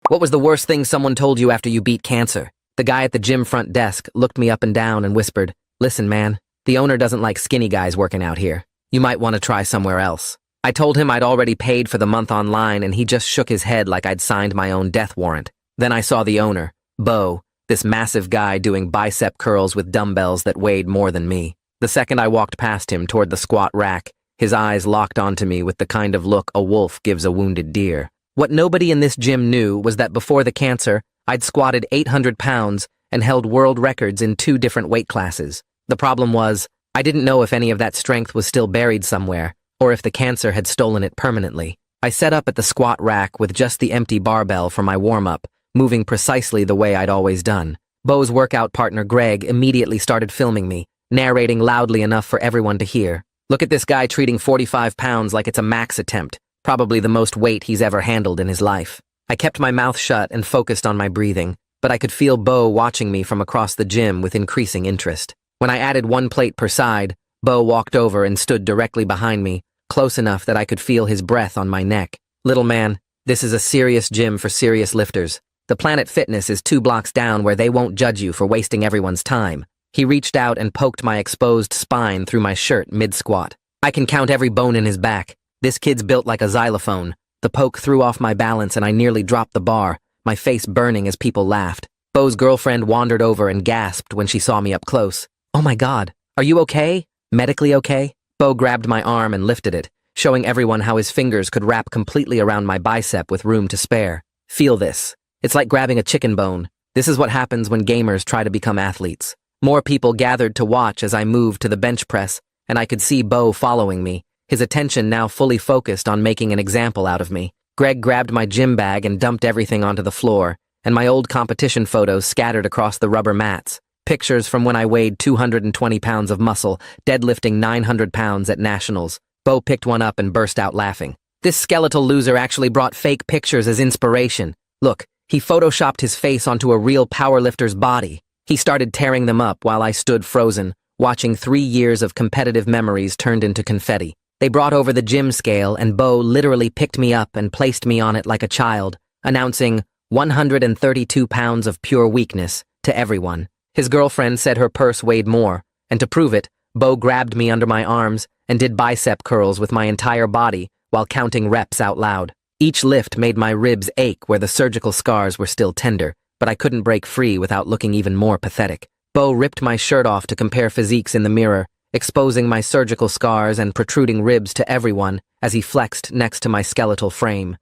What was the worst thing someone told you after you beat cancer? The guy at the gym front desk looked me up and down and whispered, "Listen, man, the owner doesn't like skinny guys working out here. You might want to try somewhere else." I told him I'd already paid for the month online, and he just shook his head like I'd signed my own death warrant. Then I saw the owner, Bo, this massive guy doing bicep curls with dumbbells that weighed more than me. The second I walked past him toward the squat rack, his eyes locked onto me with the kind of look a wolf gives a wounded deer. What nobody in this gym knew was that before the cancer, I'd squatted 800 pounds and held world records in 2 different weight classes. The problem was, I didn't know if any of that strength was still buried somewhere, or if the cancer had stolen it permanently. I set up at the squat rack with just the empty barbell for my warm-up, moving precisely the way I'd always done. Bo's workout partner Greg immediately started filming me, narrating loudly enough for everyone to hear. "Look at this guy treating 45 pounds like it's a max attempt, probably the most weight he's ever handled in his life." I kept my mouth shut and focused on my breathing, but I could feel Bo watching me from across the gym with increasing interest. When I added 1 plate per side, Bo walked over and stood directly behind me, close enough that I could feel his breath on my neck. "Little man, this is a serious gym for serious lifters. The Planet Fitness is 2 blocks down where they won't judge you for wasting everyone's time." He reached out and poked my exposed spine through my shirt mid-squat. I can count every bone in his back. This kid's built like a xylophone. The poke threw off my balance and I nearly dropped the bar, my face burning as people laughed. Bo's girlfriend wandered over and gasped when she saw me up close. "Oh my God, are you okay? Medically okay?" Bo grabbed my arm and lifted it, showing everyone how his fingers could wrap completely around my bicep with room to spare. "Feel this. It's like grabbing a chicken bone. This is what happens when gamers try to become athletes." More people gathered to watch as I moved to the bench press, and I could see Bo following me, his attention now fully focused on making an example out of me. Greg grabbed my gym bag and dumped everything onto the floor, and my old competition photos scattered across the rubber mats. Pictures from when I weighed 220 pounds of muscle, deadlifting 900 pounds at nationals. Bo picked one up and burst out laughing. "This skeletal loser actually brought fake pictures as inspiration. Look, he photoshopped his face onto a real powerlifter's body." He started tearing them up while I stood frozen, watching 3 years of competitive memories turned into confetti. They brought over the gym scale and Bo literally picked me up and placed me on it like a child, announcing 132 pounds of pure weakness to everyone. His girlfriend said her purse weighed more, and to prove it, Bo grabbed me under my arms and did bicep curls with my entire body while counting reps out loud. Each lift made my ribs ache where the surgical scars were still tender, but I couldn't break free without looking even more pathetic. Bo ripped my shirt off to compare physiques in the mirror, exposing my surgical scars and protruding ribs to everyone as he flexed next to my skeletal frame.